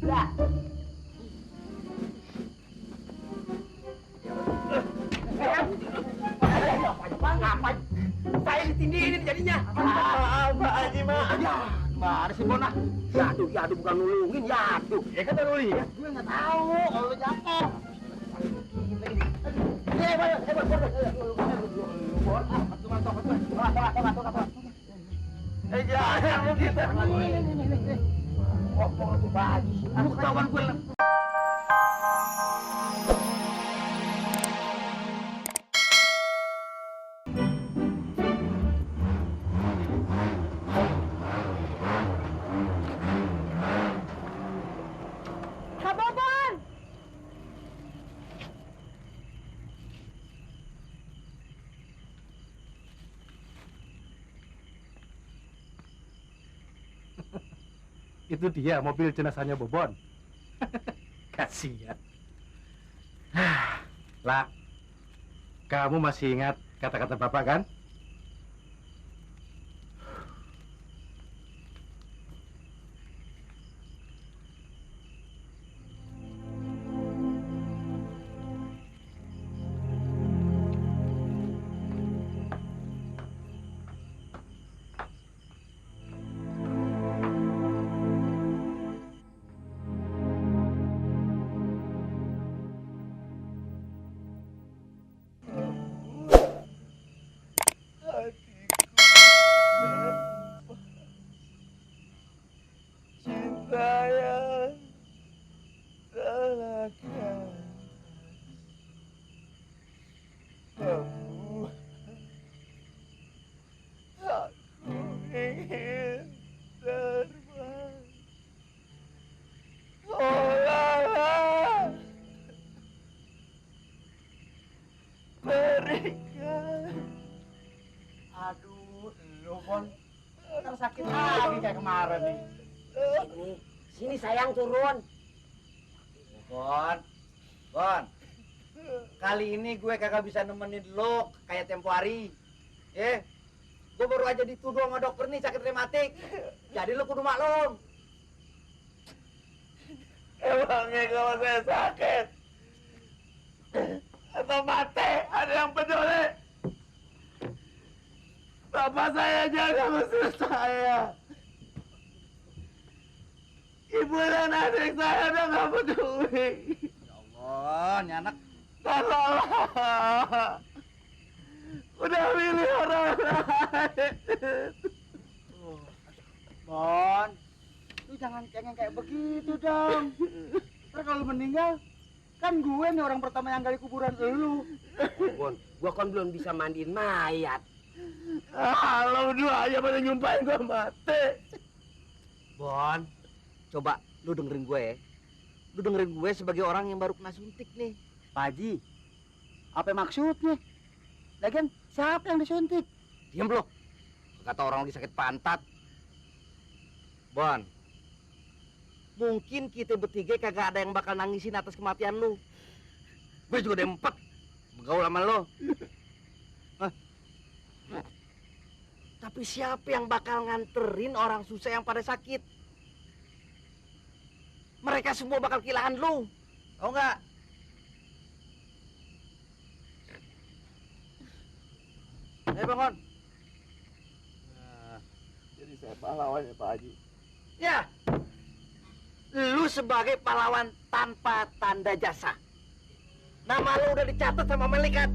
Ibra. Ngapain? Saya ditindihin jadinya. Apa Haji mah? Ya, gimana sih Bona? Ya aduh bukan nulungin, ya aduh. Ya kan nuli ya. Gue nggak tahu kalau lu jatuh. Jangan lu gitu. Ngomong tuh baju. Aku ketahuan gue. Kabobon! Itu dia mobil jenazahnya Bobon. Kasihan. Lah, kamu masih ingat kata-kata Bapak kan? Aduh, lu Bon. Ntar sakit lagi kayak kemarin nih. Sini sayang turun. Bon, kali ini gue kagak bisa nemenin lo kayak tempo hari. Gue baru aja dituduh sama dokter nih sakit rematik. Jadi lo kudu maklum. Emangnya kalau saya sakit atau mati ada yang peduli? Bapak saya jaga mesti saya. Ibu dan adik saya udah gak peduli. Ya Allah, ini anak. Tolong. Udah milih orang lain. Bon, lu jangan cengeng kayak begitu dong. Ntar kalau meninggal, kan gue nih orang pertama yang gali kuburan lu. Bon, gua kan belum bisa mandiin mayat. Lo berdua aja pada nyumpahin gue mati. Bon, coba lu dengerin gue ya. Lu dengerin gue sebagai orang yang baru kena suntik nih. Pak Haji, apa maksudnya? Lagian siapa yang disuntik? Diam lo. Kata orang lagi sakit pantat. Bon, mungkin kita bertiga kagak ada yang bakal nangisin atas kematian lu. Gue juga udah empet bergaul sama lo. Tapi siapa yang bakal nganterin orang susah yang pada sakit? Mereka semua bakal kehilangan lu. Tahu nggak? Ayo bangun. Nah, jadi saya pahlawan ya Pak Haji. Ya, lu sebagai pahlawan tanpa tanda jasa. Nama lu udah dicatat sama malaikat.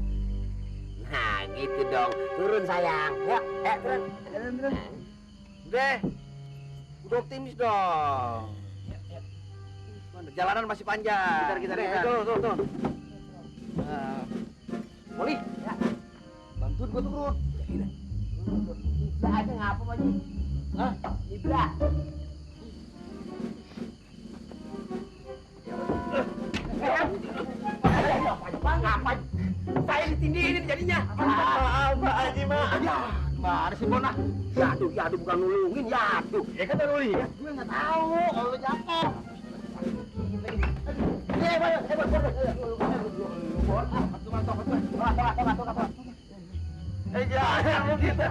Nah, gitu dong. Turun sayang. Yuk, turun. Udah optimis dong. Perjalanan masih panjang. Kita. Tuh. Nah, Poli, Ya. bantuin gua turun. Ibra aja ngapa Pak Haji? Hah? Ibra. Ngapain? Saya ditindihin jadinya. Apa Haji mah? Ya, gimana sih Bona? Ya aduh bukan nulungin, ya aduh. Ya kan nuli ya. Gue nggak tahu kalau lu jatuh. Jangan lu gitu.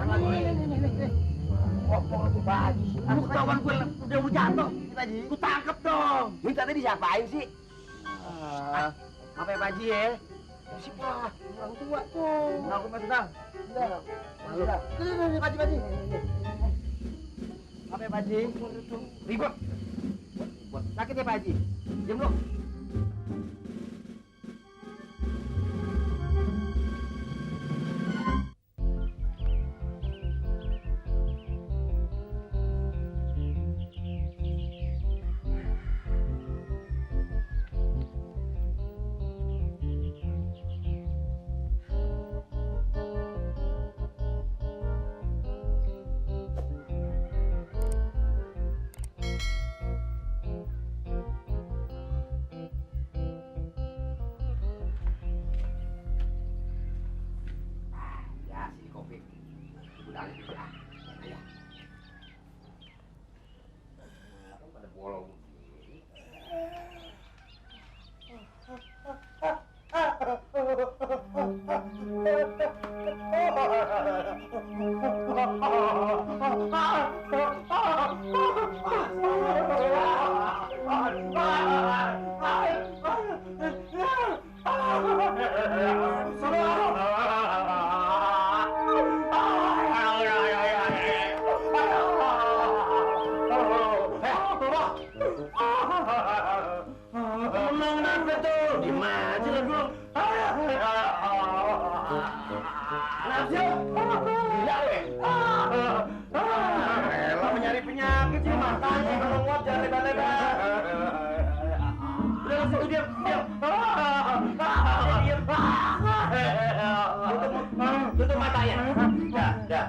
Ngomong tuh Baji. Lu ketahuan gue udah mau jatuh. Pak Haji. Gue tangkep dong. Minta tadi siapain sih? Apa ya Pak Haji ya? Si Pak, orang tua tuh. Aku masih sedang. Udah. Udah. Nih, Pak Haji. Apa ya Pak Haji? Ribut. Sakit ya Pak Haji? Diam lu. Ya, sini kopi. Udah gitu ya. Ya. Pada bolong. Mencari penyakit sih matanya kalau nguap jangan lebar-lebar. Udah langsung diam. Tutup matanya. Dah.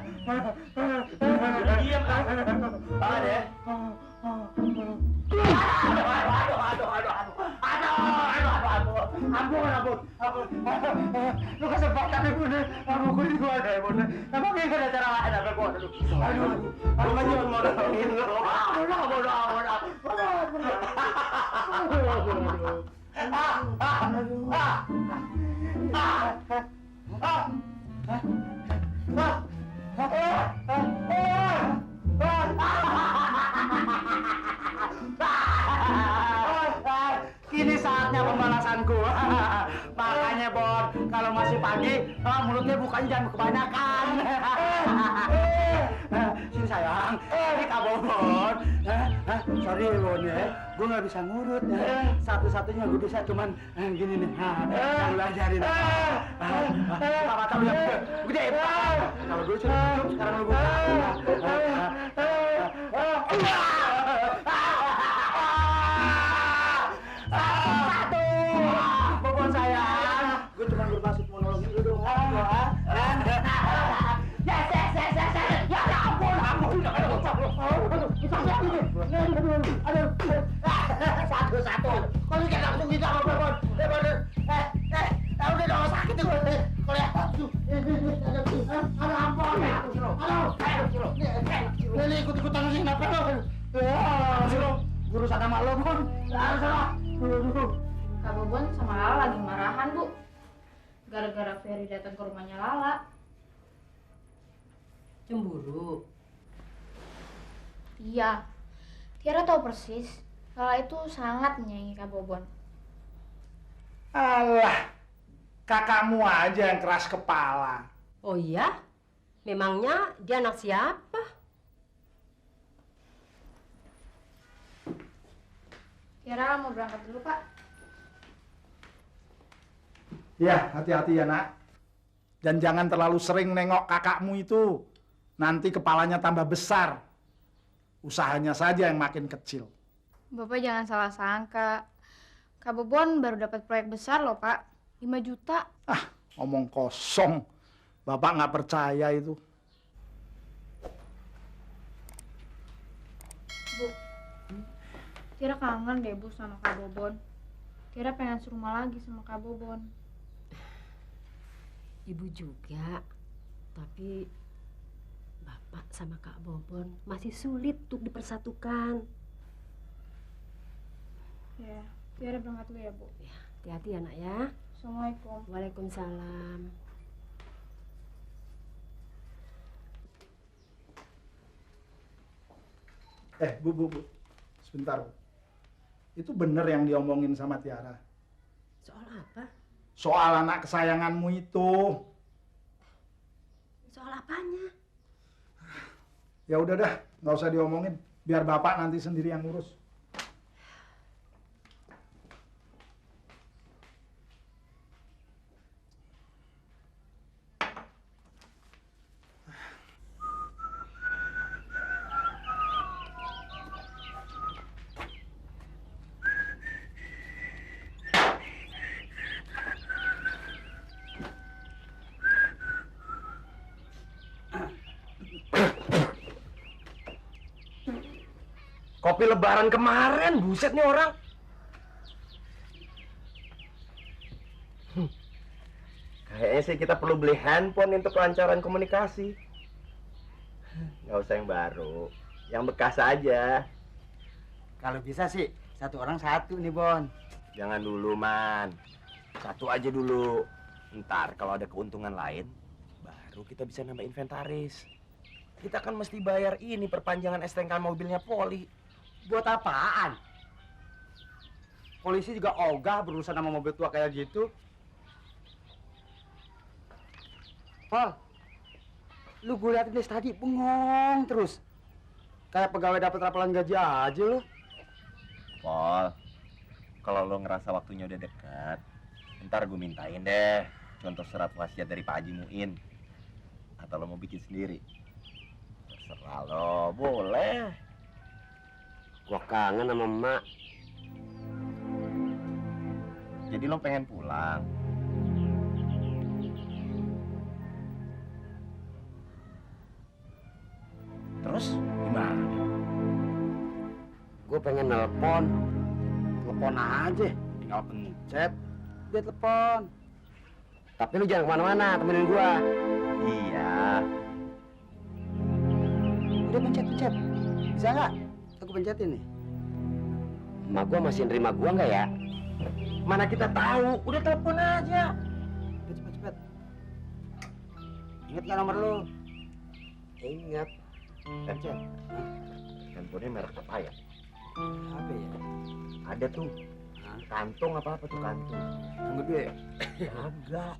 Udah diam kan? Tahan ya. Ampun. Lu kesempatan gue nih. Gue di gua deh, Bun. Emang kayak ada cara lain apa gua? Aduh. Lu kan cuma mau nolongin lu. Kini saatnya pembalasanku. Makanya Bon, kalau masih pagi, mulutnya bukanya jangan kebanyakan. Sini sayang, ini Kak Bon. Sorry Bon ya, gue nggak bisa ngurut ya. Satu-satunya gue bisa cuman gini nih. Yang lu ajarin. Apa tahu yang gede. Kalau gue sudah cukup, sekarang lu buka. Bobon sayang, gue cuma bermaksud mau nolongin lu dong. Ya ampun. Satu. Kalau kita langsung kita ngobrol. Udah dong sakit tuh. Kalau ya. Ampun. Ini ikut-ikutan sih kenapa lo? Urusan sama lo, Bon. Kak Bobon sama Lala lagi marahan, Bu. Gara-gara Ferry datang ke rumahnya Lala. Cemburu. Iya. Tiara tahu persis Lala itu sangat menyayangi Kak Bobon. Alah, kakakmu aja yang keras kepala. Oh iya? Memangnya dia anak siapa? Tiara mau berangkat dulu, Pak. Ya, hati-hati ya nak. Dan jangan terlalu sering nengok kakakmu itu. Nanti kepalanya tambah besar. Usahanya saja yang makin kecil. Bapak jangan salah sangka. Kak Bobon baru dapat proyek besar loh, Pak. 5 juta. Omong kosong. Bapak nggak percaya itu. Bu, Tiara kangen deh, Bu, sama Kak Bobon. Tiara pengen serumah lagi sama Kak Bobon. Ibu juga. Tapi Bapak sama Kak Bobon masih sulit untuk dipersatukan. Ya, Tiara berangkat dulu ya, Bu. Ya, hati-hati ya nak ya. Assalamualaikum. Waalaikumsalam. Bu. Sebentar, Bu. Itu bener yang diomongin sama Tiara. Soal apa? Soal anak kesayanganmu itu. Soal apanya? Ya udah dah, nggak usah diomongin. Biar bapak nanti sendiri yang ngurus. Kopi lebaran kemarin, buset nih orang. Kayaknya sih kita perlu beli handphone untuk kelancaran komunikasi. Nggak usah yang baru, yang bekas aja. Kalau bisa sih, satu orang satu nih, Bon. Jangan dulu, Man. Satu aja dulu. Ntar kalau ada keuntungan lain, baru kita bisa nambah inventaris. Kita kan mesti bayar ini perpanjangan STNK mobilnya Poli. Buat apaan? Polisi juga ogah berurusan sama mobil tua kayak gitu. Pol, lu gue liatin dari tadi bengong terus. Kayak pegawai dapat rapalan gaji aja lu. Pol, kalau lo ngerasa waktunya udah dekat, ntar gue mintain deh contoh surat wasiat dari Pak Haji Muin. Atau lo mau bikin sendiri? Terserah lo, boleh. Gua kangen sama emak. Jadi lo pengen pulang? Terus gimana? Gue pengen nelpon. Telepon aja. Tinggal pencet. Dia telepon. Tapi lu jangan kemana-mana, temenin gua. Iya. Udah pencet. Bisa nggak? Aku pencetin nih. Emak gua masih nerima gua nggak ya? Mana kita tahu? Udah telepon aja. Cepet. Ingat nggak nomor lu? Ingat. Pencet. Handphonenya merek apa ya? Apa ya? Ada tuh. Kantong apa tuh kantong? Yang gede. Kagak.